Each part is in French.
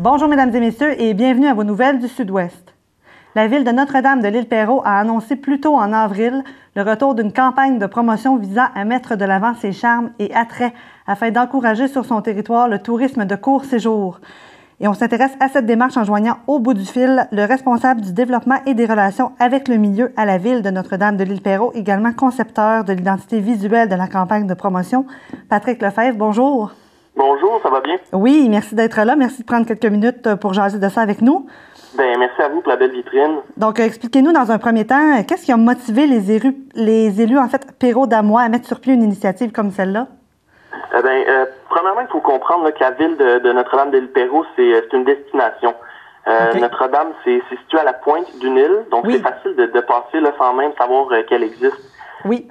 Bonjour mesdames et messieurs et bienvenue à vos nouvelles du Sud-Ouest. La ville de Notre-Dame de l'Île-Perrot a annoncé plus tôt en avril le retour d'une campagne de promotion visant à mettre de l'avant ses charmes et attraits afin d'encourager sur son territoire le tourisme de court séjour. Et on s'intéresse à cette démarche en joignant au bout du fil le responsable du développement et des relations avec le milieu à la ville de Notre-Dame de l'Île-Perrot, également concepteur de l'identité visuelle de la campagne de promotion, Patrick Lefebvre. Bonjour. Bonjour, ça va bien? Oui, merci d'être là. Merci de prendre quelques minutes pour jaser de ça avec nous. Bien, merci à vous pour la belle vitrine. Donc, expliquez-nous dans un premier temps, qu'est-ce qui a motivé les élus en fait, Perrot-Damois à mettre sur pied une initiative comme celle-là? Premièrement, il faut comprendre que la ville de Notre-Dame de l'Île-Perrot, c'est une destination. Okay. Notre-Dame, c'est situé à la pointe d'une île, donc oui. C'est facile de passer là, sans même savoir qu'elle existe. Oui.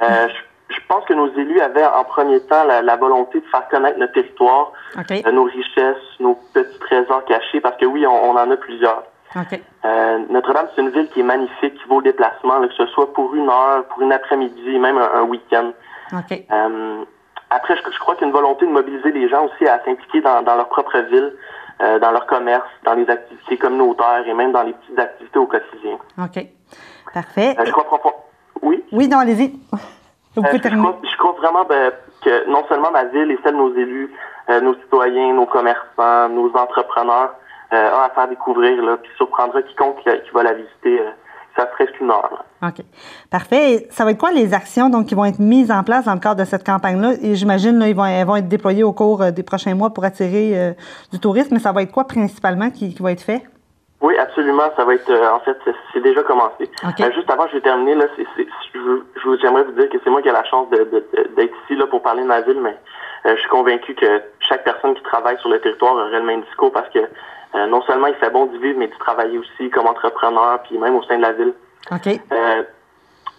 Je pense que nos élus avaient en premier temps la volonté de faire connaître notre territoire, okay. Nos richesses, nos petits trésors cachés, parce que oui, on en a plusieurs. Okay. Notre-Dame, c'est une ville qui est magnifique, qui vaut le déplacement, là, que ce soit pour une heure, pour une après-midi, même un week-end. Okay. Après, je crois qu'il y a une volonté de mobiliser les gens aussi à s'impliquer dans leur propre ville, dans leur commerce, dans les activités communautaires et même dans les petites activités au quotidien. OK. Parfait. Je crois Oui? Oui, non, allez-y. Je crois vraiment que non seulement ma ville et celle de nos élus, nos citoyens, nos commerçants, nos entrepreneurs ont à faire découvrir, là, puis surprendra quiconque qui va la visiter. Ça serait qu'une heure. Là. OK. Parfait. Et ça va être quoi les actions donc, qui vont être mises en place dans le cadre de cette campagne-là? Et j'imagine elles vont être déployées au cours des prochains mois pour attirer du tourisme, mais ça va être quoi principalement qui va être fait? Oui, absolument. Ça va être, en fait, c'est déjà commencé. Okay. Juste avant que je termine, là, j'aimerais vous dire que c'est moi qui ai la chance d'être ici là pour parler de ma ville, mais je suis convaincu que chaque personne qui travaille sur le territoire aurait le même discours parce que non seulement il fait bon d'y vivre, mais d'y travailler aussi comme entrepreneur, puis même au sein de la ville. OK.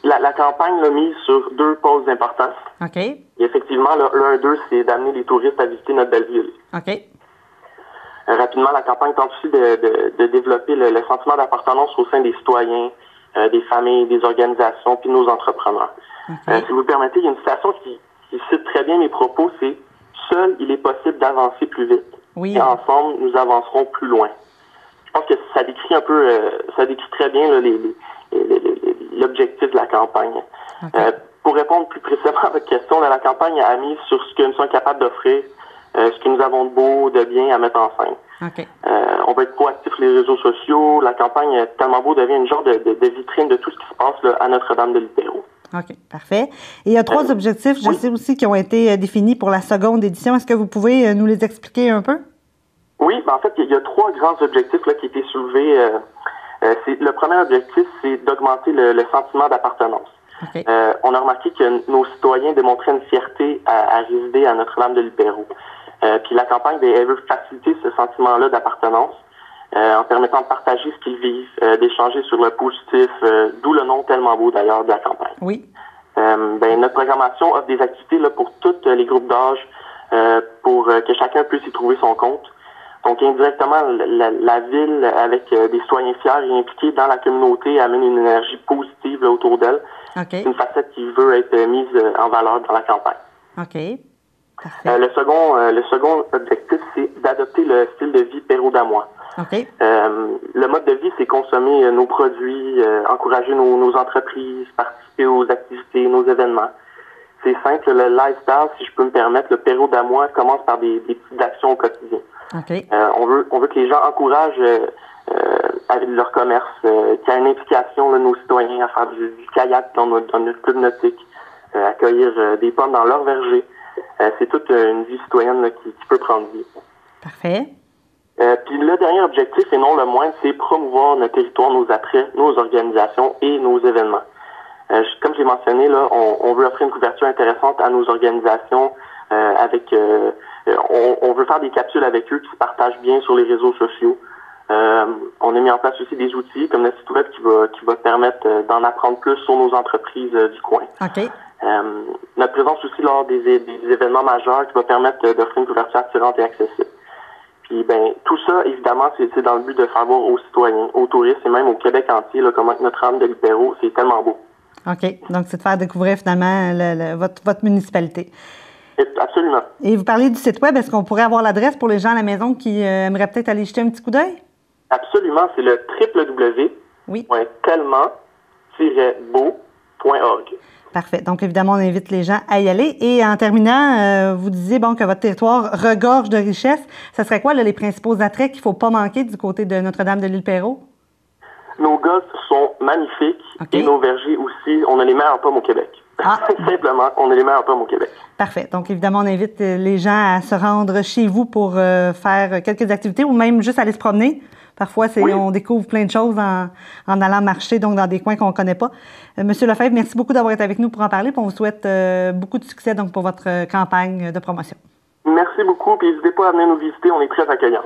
La campagne l'a mise sur deux pôles importants. OK. Et effectivement, l'un d'eux, c'est d'amener les touristes à visiter notre belle ville. OK. Rapidement, la campagne tente aussi de développer le sentiment d'appartenance au sein des citoyens, des familles, des organisations, puis de nos entrepreneurs. Okay. Si vous me permettez, il y a une citation qui cite très bien mes propos, c'est « Seul, il est possible d'avancer plus vite. Oui. Et ensemble, nous avancerons plus loin. » Je pense que ça décrit un peu, ça décrit très bien là, l'objectif de la campagne. Okay. Pour répondre plus précisément à votre question, la campagne a mis sur ce que nous sommes capables d'offrir, ce que nous avons de beau, de bien à mettre en scène. Okay. On va être proactif sur les réseaux sociaux. La campagne Tellement beau devient une genre de vitrine de tout ce qui se passe là, à Notre-Dame de l'Île-Perrot. OK, parfait. Et il y a trois objectifs, je sais aussi, qui ont été définis pour la seconde édition. Est-ce que vous pouvez nous les expliquer un peu? Oui, en fait, il y a trois grands objectifs là, qui ont été soulevés. Le premier objectif, c'est d'augmenter le sentiment d'appartenance. Okay. On a remarqué que nos citoyens démontraient une fierté à résider à Notre-Dame de l'Île-Perrot. Puis la campagne, elle veut faciliter ce sentiment-là d'appartenance en permettant de partager ce qu'ils vivent, d'échanger sur le positif, d'où le nom Tellement beau d'ailleurs de la campagne. Oui. Notre programmation offre des activités là, pour tous les groupes d'âge pour que chacun puisse y trouver son compte. Donc indirectement, la ville, avec des citoyens fiers et impliqués dans la communauté, amène une énergie positive là, autour d'elle. Okay. C'est une facette qui veut être mise en valeur dans la campagne. OK. Parfait. Le second objectif, c'est d'adopter le style de vie Perrot-Damois. Okay. Le mode de vie, c'est consommer nos produits, encourager nos entreprises, participer aux activités, nos événements. C'est simple, le lifestyle, si je peux me permettre, le Perrot-Damois commence par des petites actions au quotidien. Okay. On veut que les gens encouragent avec leur commerce, qu'il y ait une implication de nos citoyens à faire du kayak dans notre club nautique, accueillir des pommes dans leur verger. C'est toute une vie citoyenne là, qui peut prendre vie. Parfait. Puis le dernier objectif, et non le moindre, c'est promouvoir notre territoire, nos attraits, nos organisations et nos événements. Comme j'ai mentionné, là, on veut offrir une couverture intéressante à nos organisations on veut faire des capsules avec eux qui se partagent bien sur les réseaux sociaux. On a mis en place aussi des outils comme le site web qui va permettre d'en apprendre plus sur nos entreprises du coin. OK. Notre présence aussi lors des événements majeurs qui va permettre d'offrir une couverture attirante et accessible. Puis tout ça, évidemment, c'est dans le but de faire voir aux citoyens, aux touristes et même au Québec entier là, comment Notre-Dame de l'Île-Perrot, c'est tellement beau. OK. Donc, c'est de faire découvrir finalement votre municipalité. Absolument. Et vous parlez du site web. Est-ce qu'on pourrait avoir l'adresse pour les gens à la maison qui aimeraient peut-être aller jeter un petit coup d'œil? Absolument. C'est le www.calmant-beau.org. Parfait. Donc, évidemment, on invite les gens à y aller. Et en terminant, vous disiez que votre territoire regorge de richesses. Ça serait quoi les principaux attraits qu'il ne faut pas manquer du côté de Notre-Dame de l'Île-Perrot? Nos golfs sont magnifiques et nos vergers aussi. On a les meilleures pommes au Québec. Simplement, on a les meilleures pommes au Québec. Parfait. Donc, évidemment, on invite les gens à se rendre chez vous pour faire quelques activités ou même juste aller se promener. Parfois, on découvre plein de choses en allant marcher, donc dans des coins qu'on ne connaît pas. Monsieur Lefebvre, merci beaucoup d'avoir été avec nous pour en parler. Puis on vous souhaite beaucoup de succès donc, pour votre campagne de promotion. Merci beaucoup. Puis n'hésitez pas à venir nous visiter. On est très accueillants.